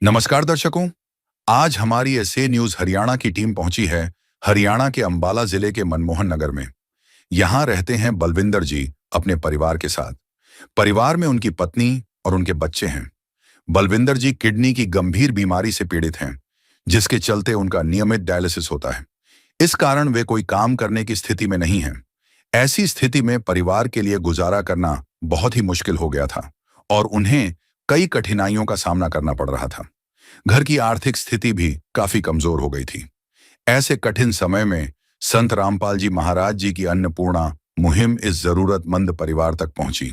नमस्कार दर्शकों। आज हमारी एसए न्यूज हरियाणा की टीम पहुंची है हरियाणा के अंबाला जिले के मनमोहन नगर में। यहां रहते हैं बलविंदर जी अपने परिवार के साथ। परिवार में उनकी पत्नी और उनके बच्चे हैं। बलविंदर जी किडनी की गंभीर बीमारी से पीड़ित हैं, जिसके चलते उनका नियमित डायलिसिस होता है। इस कारण वे कोई काम करने की स्थिति में नहीं हैं। ऐसी स्थिति में परिवार के लिए गुजारा करना बहुत ही मुश्किल हो गया था और उन्हें कई कठिनाइयों का सामना करना पड़ रहा था। घर की आर्थिक स्थिति भी काफी कमजोर हो गई थी। ऐसे कठिन समय में संत रामपाल जी महाराज जी की अन्नपूर्णा मुहिम इस जरूरतमंद परिवार तक पहुंची।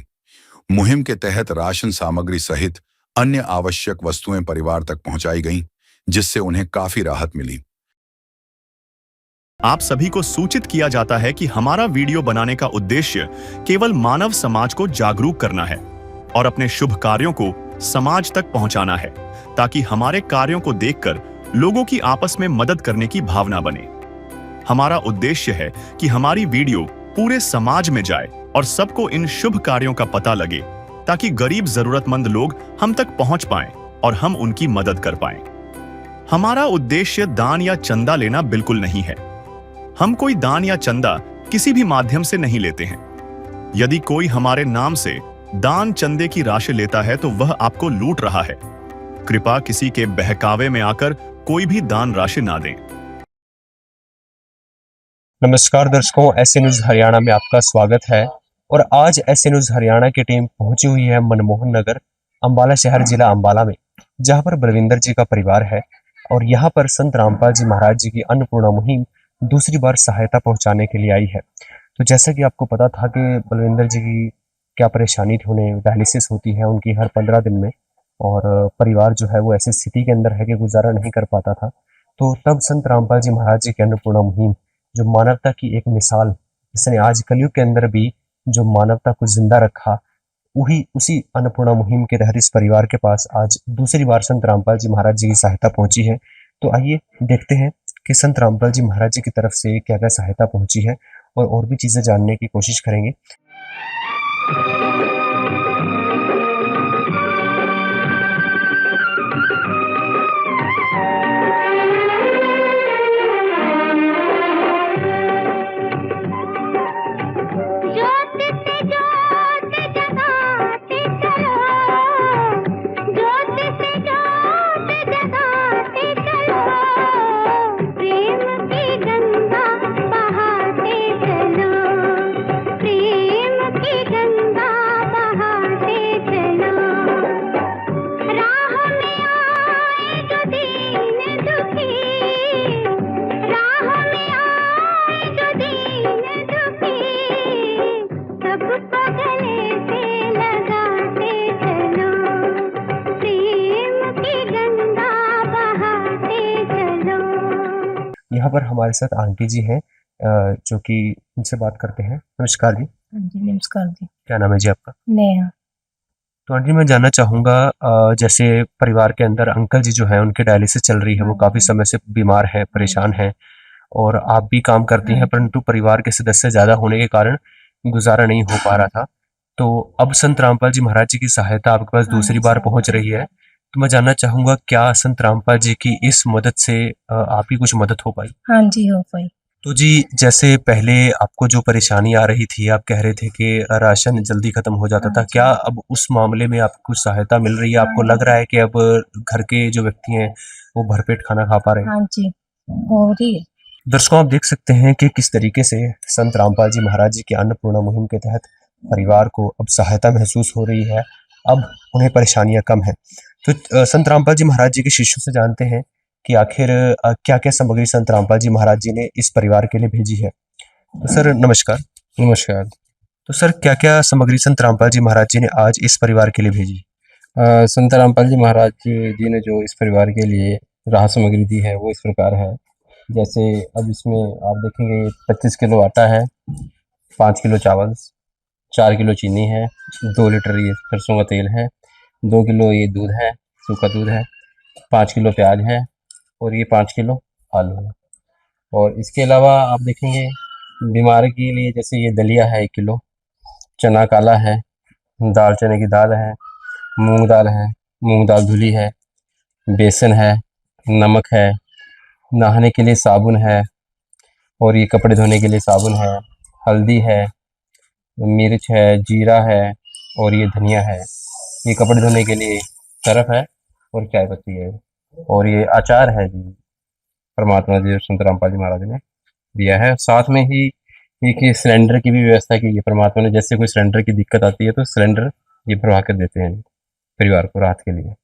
मुहिम के तहत राशन सामग्री सहित अन्य आवश्यक वस्तुएं परिवार तक पहुंचाई गईं, जिससे उन्हें काफी राहत मिली। आप सभी को सूचित किया जाता है कि हमारा वीडियो बनाने का उद्देश्य केवल मानव समाज को जागरूक करना है और अपने शुभ कार्यों को समाज तक पहुंचाना है, ताकि हमारे कार्यों को देखकर लोगों की आपस में मदद करने की भावना बने। हमारा उद्देश्य है कि हमारी वीडियो पूरे समाज में जाए और सबको इन शुभ कार्यों का पता लगे, ताकि गरीब जरूरतमंद लोग हम तक पहुंच पाएं और हम उनकी मदद कर पाएं। हमारा उद्देश्य दान या चंदा लेना बिल्कुल नहीं है। हम कोई दान या चंदा किसी भी माध्यम से नहीं लेते हैं। यदि कोई हमारे नाम से दान चंदे की राशि लेता है तो वह आपको लूट रहा है। कृपया किसी के बहकावे में आकर कोई भी दान राशि ना दें। नमस्कार दर्शकों, एसए न्यूज़ हरियाणा में आपका स्वागत है। और आज एसए न्यूज़ हरियाणा की टीम पहुंची हुई है मनमोहन नगर, अंबाला शहर, जिला अंबाला में, जहां पर बलविंदर जी का परिवार है। और यहां पर संत रामपाल जी महाराज जी की अन्नपूर्णा मुहिम दूसरी बार सहायता पहुंचाने के लिए आई है। तो जैसा कि आपको पता था कि बलविंदर जी की क्या परेशानी थी, उन्हें डायलिसिस होती है उनकी हर 15 दिन में, और परिवार जो है वो ऐसी स्थिति के अंदर है कि गुजारा नहीं कर पाता था। तो तब संत रामपाल जी महाराज जी की अन्नपूर्णा मुहिम, जो मानवता की एक मिसाल, जिसने आज कलयुग के अंदर भी जो मानवता को जिंदा रखा, वही उसी अन्नपूर्णा मुहिम के तहत इस परिवार के पास आज दूसरी बार संत रामपाल जी महाराज जी की सहायता पहुंची है। तो आइए देखते हैं कि संत रामपाल जी महाराज जी की तरफ से क्या क्या सहायता पहुंची है, और भी चीजें जानने की कोशिश करेंगे। यहाँ पर हमारे साथ आंटी जी हैं, जो कि उनसे बात करते हैं। नमस्कार जी। जी नमस्कार जी। क्या नाम है जी आपका? नेहा। तो आंटी, मैं जानना चाहूँगा, जैसे परिवार के अंदर अंकल जी जो हैं उनकी डायलिसिस चल रही है, वो काफ़ी समय से बीमार है, परेशान हैं, और आप भी काम करती हैं, परंतु परिवार के सदस्य ज़्यादा होने के कारण गुजारा नहीं हो पा रहा था। तो अब संत रामपाल जी महाराज जी की सहायता आपके पास दूसरी बार पहुँच रही है। तो मैं जानना चाहूँगा, क्या संत रामपाल जी की इस मदद से आपकी कुछ मदद हो पाई? हाँ जी, हो पाई। तो जी, जैसे पहले आपको जो परेशानी आ रही थी, आप कह रहे थे कि राशन जल्दी खत्म हो जाता था, क्या अब उस मामले में आपको सहायता मिल रही है? आपको लग रहा है कि अब घर के जो व्यक्ति हैं वो भरपेट खाना खा पा रहे हैं? हाँ जी, हो रही है। दर्शकों, आप देख सकते हैं कि किस तरीके से संत रामपाल जी महाराज जी की अन्नपूर्णा मुहिम के तहत परिवार को अब सहायता महसूस हो रही है, अब उन्हें परेशानियां कम हैं। तो संत रामपाल जी महाराज जी के शिष्यों से जानते हैं कि आखिर क्या क्या सामग्री संत रामपाल जी महाराज जी ने इस परिवार के लिए भेजी है। तो सर नमस्कार। नमस्कार। तो सर, क्या क्या सामग्री संत रामपाल जी महाराज जी ने आज इस परिवार के लिए भेजी? संत रामपाल जी महाराज जी ने जो इस परिवार के लिए राहत सामग्री दी है वो इस प्रकार है। जैसे अब इसमें आप देखेंगे 25 किलो आटा है, 5 किलो चावल, 4 किलो चीनी है, 2 लीटर ये सरसों का तेल है, 2 किलो ये दूध है, सूखा दूध है, 5 किलो प्याज है, और ये 5 किलो आलू है। और इसके अलावा आप देखेंगे बीमार के लिए जैसे ये दलिया है 1 किलो, चना काला है, दाल चने की दाल है, मूंग दाल है, मूंग दाल धुली है, बेसन है, नमक है, नहाने के लिए साबुन है, और ये कपड़े धोने के लिए साबुन है, हल्दी है, मिर्च है, जीरा है, और ये धनिया है। ये कपड़े धोने के लिए सर्फ है और चाय पत्ती है, और ये अचार है जी, परमात्मा जी संत रामपाल जी महाराज ने दिया है। साथ में ही एक ये सिलेंडर की भी व्यवस्था की है परमात्मा ने। जैसे कोई सिलेंडर की दिक्कत आती है तो सिलेंडर ये भरवा कर देते हैं परिवार को राहत के लिए।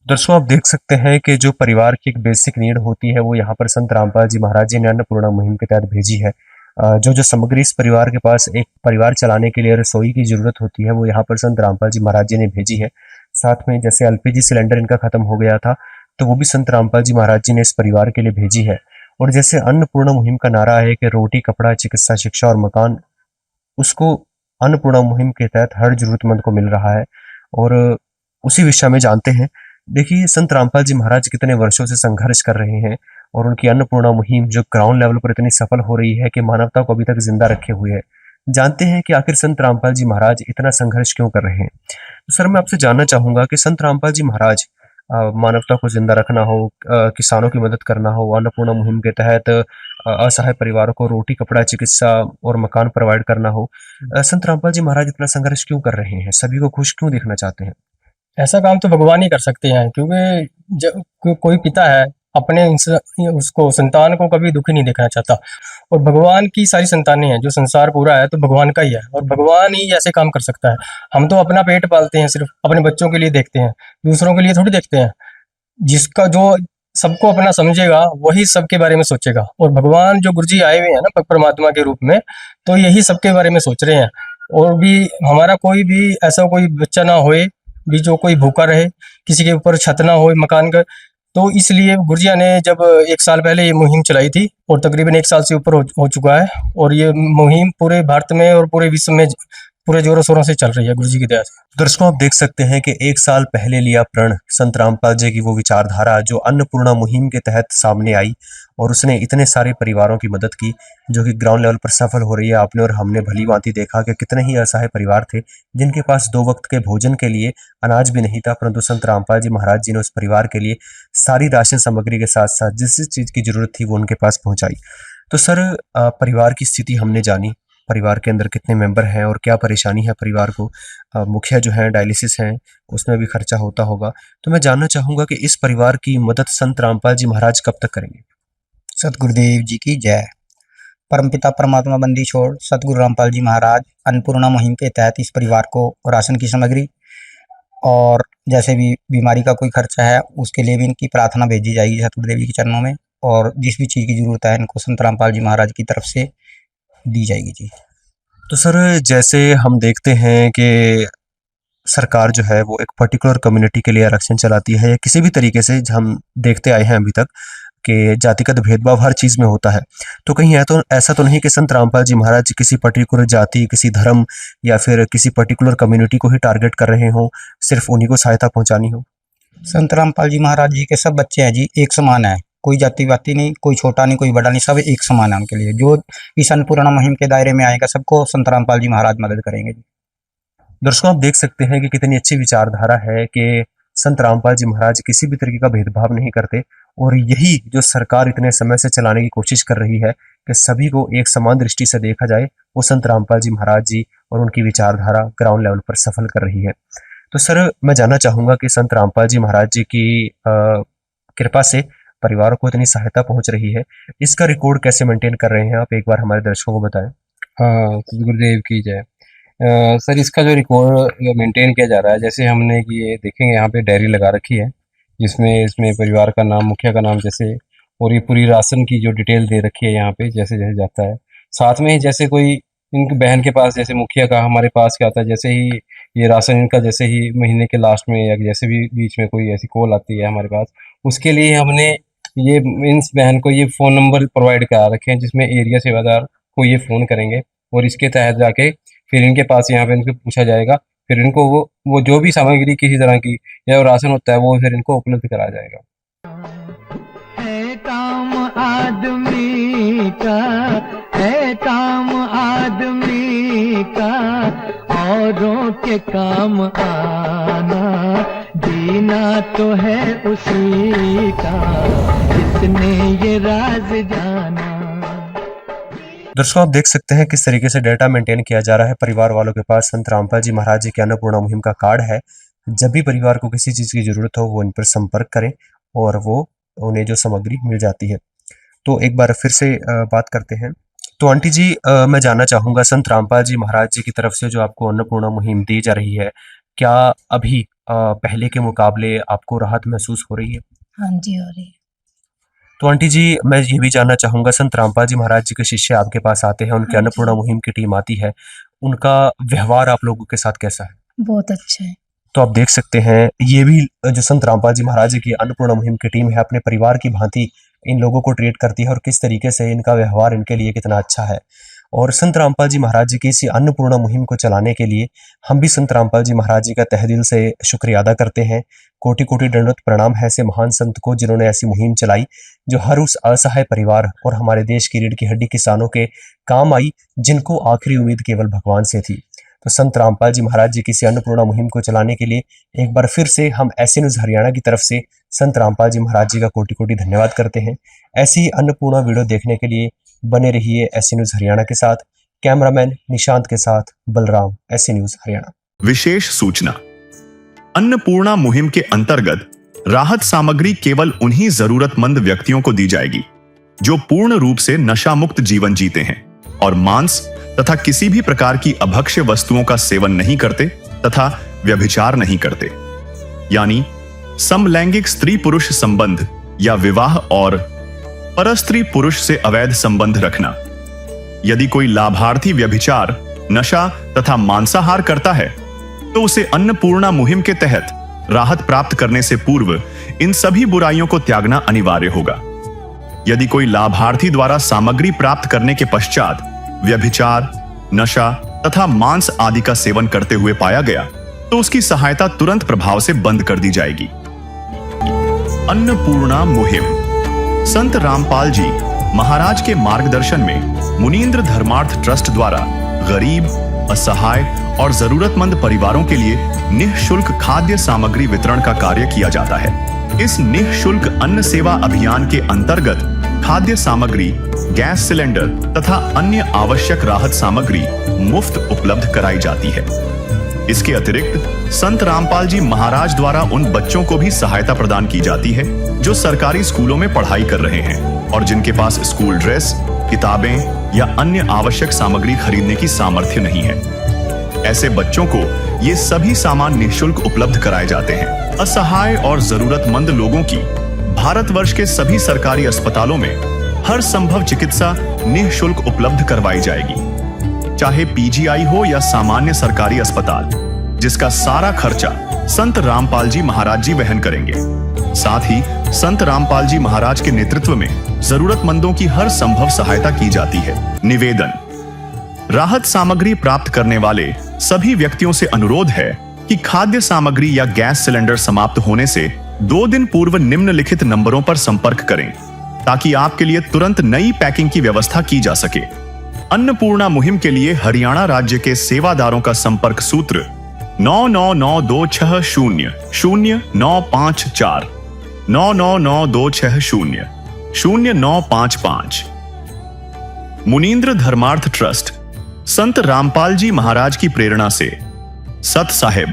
दर्शकों, आप देख सकते हैं कि जो परिवार की एक बेसिक नीड होती है वो यहाँ पर संत रामपाल जी महाराज जी ने अन्नपूर्णा मुहिम के तहत भेजी है। जो सामग्री इस परिवार के पास एक परिवार चलाने के लिए रसोई की जरूरत होती है वो यहाँ पर संत रामपाल जी महाराज जी ने भेजी है। साथ में जैसे एलपीजी सिलेंडर इनका खत्म हो गया था तो वो भी संत रामपाल जी महाराज जी ने इस परिवार के लिए भेजी है। और जैसे अन्नपूर्णा मुहिम का नारा है कि रोटी, कपड़ा, चिकित्सा, शिक्षा और मकान, उसको अन्नपूर्णा मुहिम के तहत हर जरूरतमंद को मिल रहा है। और उसी विषय में जानते हैं। देखिए, संत रामपाल जी महाराज कितने वर्षों से संघर्ष कर रहे हैं और उनकी अन्नपूर्णा मुहिम जो ग्राउंड लेवल पर इतनी सफल हो रही है कि मानवता को अभी तक जिंदा रखे हुए है। जानते हैं कि आखिर संत रामपाल जी महाराज इतना संघर्ष क्यों कर रहे हैं। तो सर, मैं आपसे जानना चाहूंगा कि संत रामपाल जी महाराज मानवता को जिंदा रखना हो, किसानों की मदद करना हो, अन्नपूर्णा मुहिम के तहत असहाय परिवारों को रोटी, कपड़ा, चिकित्सा और मकान प्रोवाइड करना हो, संत रामपाल जी महाराज इतना संघर्ष क्यों कर रहे हैं, सभी को खुश क्यों देखना चाहते हैं? ऐसा काम तो भगवान ही कर सकते हैं, क्योंकि जब कोई पिता है अपने उसको संतान को कभी दुखी नहीं देखना चाहता। और भगवान की सारी संतानें हैं, जो संसार पूरा है तो भगवान का ही है और भगवान ही ऐसे काम कर सकता है। हम तो अपना पेट पालते हैं, सिर्फ अपने बच्चों के लिए देखते हैं, दूसरों के लिए थोड़ी देखते हैं। जिसका जो सबको अपना समझेगा वही सबके बारे में सोचेगा। और भगवान जो गुरुजी आए हुए हैं ना परमात्मा के रूप में, तो यही सबके बारे में सोच रहे हैं। और भी हमारा कोई भी ऐसा कोई बच्चा ना होए भी जो कोई भूखा रहे, किसी के ऊपर छत ना हो मकान का। तो इसलिए गुरुजिया ने जब 1 साल पहले ये मुहिम चलाई थी और तकरीबन 1 साल से ऊपर हो चुका है, और ये मुहिम पूरे भारत में और पूरे विश्व में पूरे जोरों शोरों से चल रही है गुरुजी की दया से। दर्शकों, आप देख सकते हैं कि 1 साल पहले लिया प्रण संत रामपाल जी की वो विचारधारा जो अन्नपूर्णा मुहिम के तहत सामने आई और उसने इतने सारे परिवारों की मदद की जो कि ग्राउंड लेवल पर सफल हो रही है। आपने और हमने भली भांति देखा कि कितने ही असहाय परिवार थे जिनके पास 2 वक्त के भोजन के लिए अनाज भी नहीं था, परंतु संत रामपाल जी महाराज जी ने उस परिवार के लिए सारी राशन सामग्री के साथ साथ जिस जिस चीज की जरूरत थी वो उनके पास पहुंचाई। तो सर, परिवार की स्थिति हमने जानी, परिवार के अंदर कितने मेंबर हैं और क्या परेशानी है परिवार को। मुखिया जो है डायलिसिस है, उसमें भी खर्चा होता होगा। तो मैं जानना चाहूंगा कि इस परिवार की मदद संत रामपाल जी महाराज कब तक करेंगे? सतगुरुदेव जी की जय। परमपिता परमात्मा बंदी छोड़ सतगुरु रामपाल जी महाराज अन्नपूर्णा मुहिम के तहत इस परिवार को राशन की सामग्री और जैसे भी बीमारी का कोई खर्चा है उसके लिए भी इनकी प्रार्थना भेजी जाएगी सतगुरुदेव जी के चरणों में। और जिस भी चीज़ की जरूरत है इनको संत रामपाल जी महाराज की तरफ से दी जाएगी जी। तो सर, जैसे हम देखते हैं कि सरकार जो है वो एक पर्टिकुलर कम्युनिटी के लिए आरक्षण चलाती है या किसी भी तरीके से हम देखते आए हैं अभी तक कि जातिगत भेदभाव हर चीज में होता है। तो कहीं ऐसा तो नहीं कि संत रामपाल जी महाराज किसी पर्टिकुलर जाति, किसी धर्म या फिर किसी पर्टिकुलर कम्युनिटी को ही टारगेट कर रहे हो, सिर्फ उन्हीं को सहायता पहुंचानी हो? संत रामपाल जी महाराज जी के सब बच्चे हैं जी, एक समान है, कोई जाति वाती नहीं, कोई छोटा नहीं, कोई बड़ा नहीं, सब एक समान है उनके लिए। जो इस अन्नपूर्णा मुहिम के दायरे में आएगा सबको संत रामपाल जी महाराज मदद करेंगे जी। दर्शकों, आप देख सकते हैं कि कितनी अच्छी विचारधारा है कि संत रामपाल जी महाराज किसी भी तरीके का भेदभाव नहीं करते और यही जो सरकार इतने समय से चलाने की कोशिश कर रही है कि सभी को एक समान दृष्टि से देखा जाए, वो संत रामपाल जी महाराज जी और उनकी विचारधारा ग्राउंड लेवल पर सफल कर रही है। तो सर, मैं जानना चाहूंगा कि संत रामपाल जी महाराज जी की कृपा से परिवारों को इतनी सहायता पहुंच रही है, इसका रिकॉर्ड कैसे मेंटेन कर रहे हैं आप, एक बार हमारे दर्शकों को बताएं। हाँ, गुरुदेव की जय। सर, इसका जो रिकॉर्ड मेंटेन किया जा रहा है, जैसे हमने ये देखेंगे यहाँ पे डायरी लगा रखी है जिसमें इसमें परिवार का नाम, मुखिया का नाम जैसे, और ये पूरी राशन की जो डिटेल दे रखी है यहाँ पे जैसे जैसे जाता है। साथ में ही जैसे कोई इनकी बहन के पास, जैसे मुखिया का हमारे पास क्या आता है, जैसे ही ये राशन इनका जैसे ही महीने के लास्ट में या जैसे भी बीच में कोई ऐसी कॉल आती है हमारे पास, उसके लिए हमने ये इस बहन को ये फ़ोन नंबर प्रोवाइड करा रखे हैं जिसमें एरिया सेवादार को ये फ़ोन करेंगे और इसके तहत जाके फिर इनके पास यहाँ पे इनको पूछा जाएगा, फिर इनको वो जो भी सामग्री किसी तरह की या राशन होता है वो फिर इनको उपलब्ध कराया जाएगा। है काम आदमी का, है काम आदमी का, औरों के काम आना जीना तो है उसी का जिसने ये राज जाना। दर्शकों, आप देख सकते हैं किस तरीके से डेटा मेंटेन किया जा रहा है। परिवार वालों के पास संत रामपाल जी महाराज जी की अन्नपूर्णा मुहिम का कार्ड है। जब भी परिवार को किसी चीज़ की ज़रूरत हो वो इन पर संपर्क करें और वो उन्हें जो सामग्री मिल जाती है। तो एक बार फिर से बात करते हैं। तो आंटी जी, मैं जानना चाहूँगा, संत रामपाल जी महाराज जी की तरफ से जो आपको अन्नपूर्णा मुहिम दी जा रही है, क्या अभी पहले के मुकाबले आपको राहत महसूस हो रही है? हाँ जी, हो रही है। तो आंटी जी, मैं ये भी जानना चाहूँगा, संत रामपाल जी महाराज जी के शिष्य आपके पास आते हैं, उनकी हाँ अन्नपूर्णा जी। मुहिम की टीम आती है, उनका व्यवहार आप लोगों के साथ कैसा है? बहुत अच्छा है। तो आप देख सकते हैं, ये भी जो संत रामपाल जी महाराज जी की अन्नपूर्णा मुहिम की टीम है, अपने परिवार की भांति इन लोगों को ट्रीट करती है और किस तरीके से इनका व्यवहार इनके लिए कितना अच्छा है। और संत रामपाल जी महाराज जी की इसी अन्नपूर्णा मुहिम को चलाने के लिए हम भी संत रामपाल जी महाराज जी का तहे दिल से शुक्रिया अदा करते हैं। कोटि-कोटि दंडवत प्रणाम है ऐसे महान संत को जिन्होंने ऐसी मुहिम चलाई, जो हर उस असहाय परिवार और हमारे देश की रीढ़ की हड्डी किसानों के काम आई, जिनको आखिरी उम्मीद केवल भगवान से थी। तो संत रामपाल जी महाराज जी की इसी अन्नपूर्णा मुहिम को चलाने के लिए एक बार फिर से हम ऐसे न्यूज़ हरियाणा की तरफ से संत रामपाल जी महाराज जी का कोटि-कोटि धन्यवाद करते हैं। ऐसी ही अन्नपूर्णा वीडियो देखने के लिए बने रहिए ऐसे न्यूज़ हरियाणा के साथ। कैमरामैन निशांत के साथ बलराम, ऐसे न्यूज़ हरियाणा। विशेष सूचना। अन्नपूर्णा मुहिम के अंतर्गत राहत सामग्री केवल उन्हीं जरूरतमंद व्यक्तियों को दी जाएगी जो पूर्ण रूप से नशा मुक्त जीवन जीते हैं और मांस तथा किसी भी प्रकार की अभक्ष्य वस्तुओं का सेवन नहीं करते तथा व्यभिचार नहीं करते, यानी समलैंगिक स्त्री पुरुष संबंध या विवाह और परस्त्री पुरुष से अवैध संबंध रखना। यदि कोई लाभार्थी व्यभिचार, नशा तथा मांसाहार करता है तो उसे अन्नपूर्णा मुहिम के तहत राहत प्राप्त करने से पूर्व इन सभी बुराइयों को त्यागना अनिवार्य होगा। यदि कोई लाभार्थी द्वारा सामग्री प्राप्त करने के पश्चात व्यभिचार, नशा तथा मांस आदि का सेवन करते हुए पाया गया तो उसकी सहायता तुरंत प्रभाव से बंद कर दी जाएगी। अन्नपूर्णा मुहिम। संत रामपाल जी महाराज के मार्गदर्शन में मुनींद्र धर्मार्थ ट्रस्ट द्वारा गरीब, असहाय और जरूरतमंद परिवारों के लिए निःशुल्क खाद्य सामग्री वितरण का कार्य किया जाता है। इस निःशुल्क अन्न सेवा अभियान के अंतर्गत खाद्य सामग्री, गैस सिलेंडर तथा अन्य आवश्यक राहत सामग्री मुफ्त उपलब्ध कराई जाती है। इसके अतिरिक्त संत रामपाल जी महाराज द्वारा उन बच्चों को भी सहायता प्रदान की जाती है जो सरकारी स्कूलों में पढ़ाई कर रहे हैं और जिनके पास स्कूल ड्रेस, किताबें या अन्य आवश्यक सामग्री खरीदने की सामर्थ्य नहीं है। ऐसे बच्चों को ये सभी सामान निःशुल्क उपलब्ध कराए जाते हैं। असहाय और जरूरतमंद लोगों की भारतवर्ष के सभी सरकारी अस्पतालों में हर संभव चिकित्सा निःशुल्क उपलब्ध करवाई जाएगी, चाहे पीजीआई हो या सामान्य सरकारी अस्पताल, जिसका सारा खर्चा संत रामपाल जी महाराज जी वहन करेंगे। साथ ही संत रामपाल जी महाराज के नेतृत्व में जरूरतमंदों की हर संभव सहायता की जाती है। निवेदन। राहत सामग्री प्राप्त करने वाले सभी व्यक्तियों से अनुरोध है कि खाद्य सामग्री या गैस सिलेंडर समाप्त होने से 2 दिन पूर्व निम्नलिखित नंबरों पर संपर्क करें ताकि आपके लिए तुरंत नई पैकिंग की व्यवस्था की जा सके। अन्नपूर्णा मुहिम के लिए हरियाणा राज्य के सेवादारों का संपर्क सूत्र 9992600954 9992600955। मुनींद्र धर्मार्थ ट्रस्ट संत रामपाल जी महाराज की प्रेरणा से सत साहिब